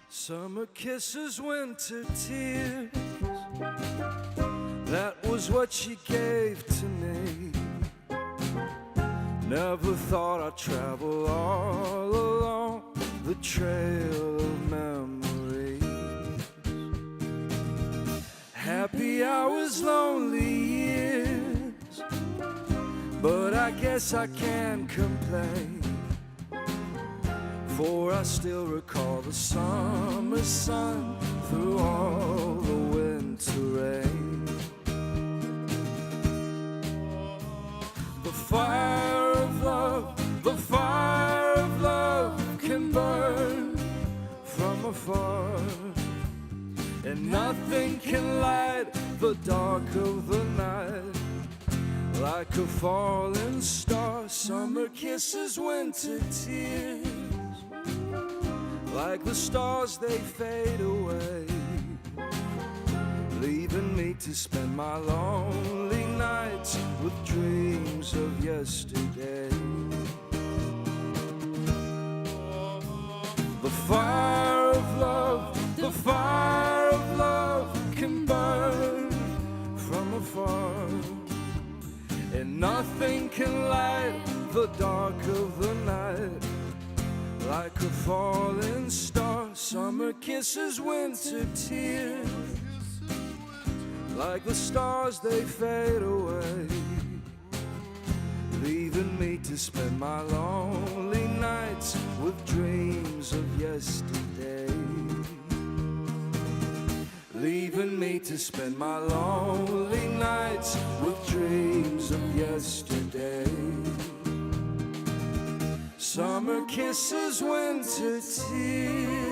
Summer kisses, winter tears, that was what she gave to me. Never thought I'd travel all along the trail of memories. Happy hours, lonely years, but I guess I can't complain, for I still recall the summer sun through all the winter rain. The fire of love, the fire of love can burn from afar, and nothing can light the dark of the night like a falling star. Summer kisses, winter tears, like the stars they fade away, leaving me to spend my lonely nights with dreams of yesterday. The fire of love, the fire of love can burn from afar, and nothing can light the dark of the night like a falling star. Summer kisses, winter tears, like the stars they fade away, leaving me to spend my lonely nights with dreams of yesterday. Leaving me to spend my lonely nights with dreams of yesterday. Summer kisses, winter tears.